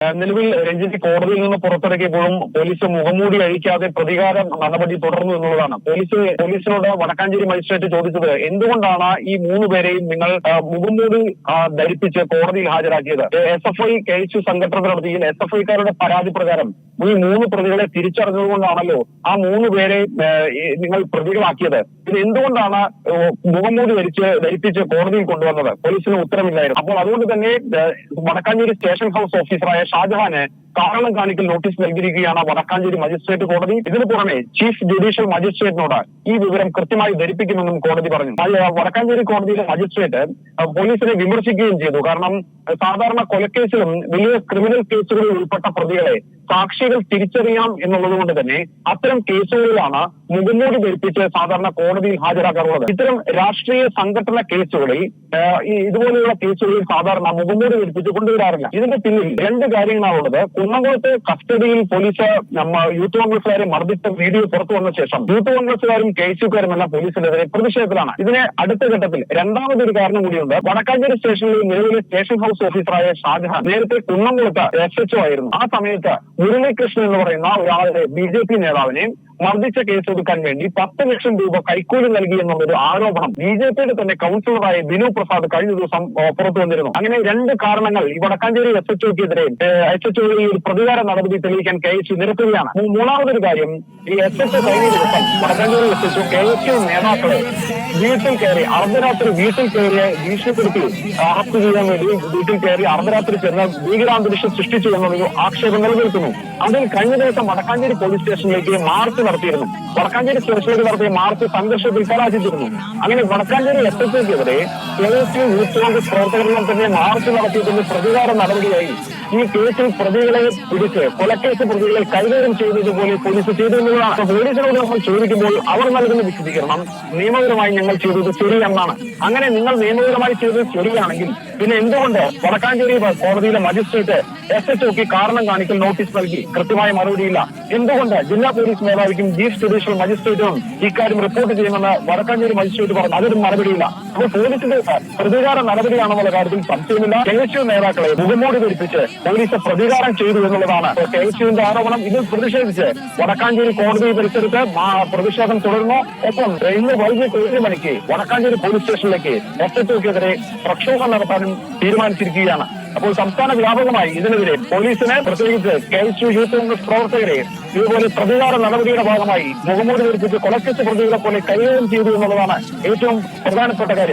നിലവിൽ രഞ്ജിത്ത് കോടതിയിൽ നിന്ന് പുറത്തിറക്കിയപ്പോഴും പോലീസ് മുഖംമൂടി അഴിക്കാതെ പ്രതികാര നടപടി തുടർന്നു എന്നുള്ളതാണ്. പോലീസിനോട് വടക്കാഞ്ചേരി മജിസ്ട്രേറ്റ് ചോദിച്ചത് എന്തുകൊണ്ടാണ് ഈ 3 പേരെയും നിങ്ങൾ മുഖംമൂടി ധരിപ്പിച്ച് കോടതിയിൽ ഹാജരാക്കിയത്? SFI KSU സംഘടന നടത്തിയിൽ SFIക്കാരുടെ പരാതി പ്രകാരം ഈ 3 പ്രതികളെ തിരിച്ചറിഞ്ഞതുകൊണ്ടാണല്ലോ ആ 3 പേരെ നിങ്ങൾ പ്രതികളാക്കിയത്. ഇത് എന്തുകൊണ്ടാണ് മുഖംമൂടി ധരിപ്പിച്ച് കോടതിയിൽ കൊണ്ടുവന്നത്? പോലീസിന് ഉത്തരമില്ലായിരുന്നു. അപ്പോൾ അതുകൊണ്ട് തന്നെ വടക്കാഞ്ചേരി സ്റ്റേഷൻ ഹൗസ് ഓഫീസറായ ഷാജഹാന് കാരണം കാണിക്കൽ നോട്ടീസ് നൽകിയിരിക്കുകയാണ് വടക്കാഞ്ചേരി മജിസ്ട്രേറ്റ് കോടതി. ഇതിനു പുറമെ ചീഫ് ജുഡീഷ്യൽ മജിസ്ട്രേറ്റിനോട് ഈ വിവരം കൃത്യമായി ധരിപ്പിക്കുമെന്നും കോടതി പറഞ്ഞു. വടക്കാഞ്ചേരി കോടതിയിലെ മജിസ്ട്രേറ്റ് പോലീസിനെ വിമർശിക്കുകയും ചെയ്തു. കാരണം സാധാരണ കൊലക്കേസിലും വലിയ ക്രിമിനൽ കേസുകളിൽ ഉൾപ്പെട്ട പ്രതികളെ സാക്ഷികൾ തിരിച്ചറിയാം എന്നുള്ളത് കൊണ്ട് തന്നെ അത്തരം കേസുകളിലാണ് മുഖംമൂടി ധരിപ്പിച്ച് സാധാരണ കോടതിയിൽ ഹാജരാക്കാറുള്ളത്. ഇത്തരം രാഷ്ട്രീയ സംഘടന കേസുകളിൽ ഇതുപോലെയുള്ള കേസുകളിൽ സാധാരണ മുഖംമൂടി ധരിപ്പിച്ച് കൊണ്ടുവരാറില്ല. ഇതിന്റെ പിന്നിൽ 2 കാര്യങ്ങളാണുള്ളത്. കുന്നംകുളത്ത് കസ്റ്റഡിയിൽ പോലീസ് യൂത്ത് കോൺഗ്രസുകാരെ മർദ്ദിച്ച വീഡിയോ പുറത്തു വന്ന ശേഷം യൂത്ത് കോൺഗ്രസുകാരും KSUക്കാരും എല്ലാം പോലീസിനെതിരെ പ്രതിഷേധത്തിലാണ്. ഇതിന് അടുത്ത ഘട്ടത്തിൽ രണ്ടാമതൊരു കാരണം കൂടിയുണ്ട്. വടക്കാഞ്ചേരി സ്റ്റേഷനിൽ നിലവിലെ സ്റ്റേഷൻ ഹൗസ് ഓഫീസറായ ഷാജഹാൻ നേരത്തെ കുന്നംകുളത്ത് SHO ആയിരുന്നു. ആ സമയത്ത് മുരളീകൃഷ്ണൻ എന്ന് പറയുന്ന ഒരാളുടെ BJP നേതാവിനെ മർദ്ദിച്ച കേസ് എടുക്കാൻ വേണ്ടി 10 ലക്ഷം രൂപ കൈക്കൂലി നൽകി എന്നുള്ളൊരു ആരോപണം BJPയുടെ തന്നെ കൗൺസിലറായ ബിനു പ്രസാദ് കഴിഞ്ഞ ദിവസം പുറത്തു വന്നിരുന്നു. അങ്ങനെ 2 കാരണങ്ങൾ ഈ വടക്കാഞ്ചേരി SHOക്കെതിരെ SHOയിൽ ഒരു പ്രതികാര നടപടി തെളിയിക്കാൻ KSU നിരത്തുകയാണ്. മൂന്നാമതൊരു കാര്യം, ഈ SHO കഴിഞ്ഞ ദിവസം വടക്കാഞ്ചേരി SHO KSU നേതാക്കളെ വീട്ടിൽ കയറി അർദ്ധരാത്രി ഭീഷണിപ്പെടുത്തി അറസ്റ്റ് ചെയ്യാൻ വേണ്ടി വീട്ടിൽ കയറി അർദ്ധരാത്രി ചെന്ന് ഭീകരാന്തരീക്ഷം സൃഷ്ടിച്ചു എന്നുള്ളൊരു ആക്ഷേപം നിലനിൽക്കുന്നു. അതിൽ കഴിഞ്ഞ ദിവസം വടക്കാഞ്ചേരി പോലീസ് സ്റ്റേഷനിലേക്ക് മാർച്ച് നടത്തിയിരുന്നു. വടക്കാഞ്ചേരി സ്റ്റേഷനിലേക്ക് നടത്തിയ മാർച്ച് സംഘർഷത്തിൽ കലാശിച്ചിരുന്നു. അങ്ങനെ വടക്കാഞ്ചേരി SHOക്കെതിരെ KSU യൂത്ത് കോൺഗ്രസ് പ്രവർത്തകരെല്ലാം തന്നെ മാർച്ച് നടത്തിയതിന്റെ പ്രതികാര നടപടിയായി ഈ കേസിൽ പ്രതികളെ പിടിച്ച് കൊലക്കേസ് പ്രതികളെ കൈകാര്യം ചെയ്തതുപോലെ പോലീസ് ചെയ്തിരുന്നതാണ്. പോലീസിനോട് നമ്മൾ ചോദിക്കുമ്പോൾ അവർ നൽകുന്ന വിശദീകരണം നിയമപരമായി ഞങ്ങൾ ചെയ്തത് ശരിയെന്നാണ്. അങ്ങനെ നിങ്ങൾ നിയമപരമായി ചെയ്തത് ശരിയാണെങ്കിൽ പിന്നെ എന്തുകൊണ്ട് വടക്കാഞ്ചേരി കോടതിയിലെ മജിസ്ട്രേറ്റ് SHOക്ക് കാരണം കാണിക്കൽ നോട്ടീസ് നൽകി? കൃത്യമായ മറുപടിയില്ല. എന്തുകൊണ്ട് ജില്ലാ പോലീസ് മേധാവിക്കും ചീഫ് ജുഡീഷ്യൽ മജിസ്ട്രേറ്റും ഇക്കാര്യം റിപ്പോർട്ട് ചെയ്യുമെന്ന് വടക്കാഞ്ചേരി മജിസ്ട്രേറ്റ് പറഞ്ഞു? അതിന് മറുപടിയില്ല. അപ്പോൾ പോലീസിന്റെ പ്രതികാര നടപടിയാണെന്നുള്ള കാര്യത്തിൽ സംശയമില്ല. KSU നേതാക്കളെ മുഖംമൂടി ധരിപ്പിച്ച് പോലീസ് പ്രതികാരം ചെയ്തു എന്നുള്ളതാണ് KSUവിന്റെ ആരോപണം. ഇതിൽ പ്രതിഷേധിച്ച് വടക്കാഞ്ചേരി കോടതി പരിസരത്ത് പ്രതിഷേധം തുടർന്നു. ഒപ്പം ഇന്ന് വൈകിട്ട് 7 മണിക്ക് വടക്കാഞ്ചേരി പോലീസ് സ്റ്റേഷനിലേക്ക് SHOക്കെതിരെ പ്രക്ഷോഭം നടത്താനും തീരുമാനിച്ചിരിക്കുകയാണ്. അപ്പോൾ സംസ്ഥാന വ്യാപകമായി ഇതിനെതിരെ പോലീസിനെ, പ്രത്യേകിച്ച് KSU യൂത്ത് കോൺഗ്രസ് പ്രവർത്തകരെ ഇതുപോലെ പ്രതികാര നടപടിയുടെ ഭാഗമായി മുഖംമൂടി ധരിപ്പിച്ച് കൊലക്കേസ് പ്രതികളെ പോലെ കൈകാര്യം ചെയ്തു എന്നുള്ളതാണ് ഏറ്റവും പ്രധാനപ്പെട്ട കാര്യം.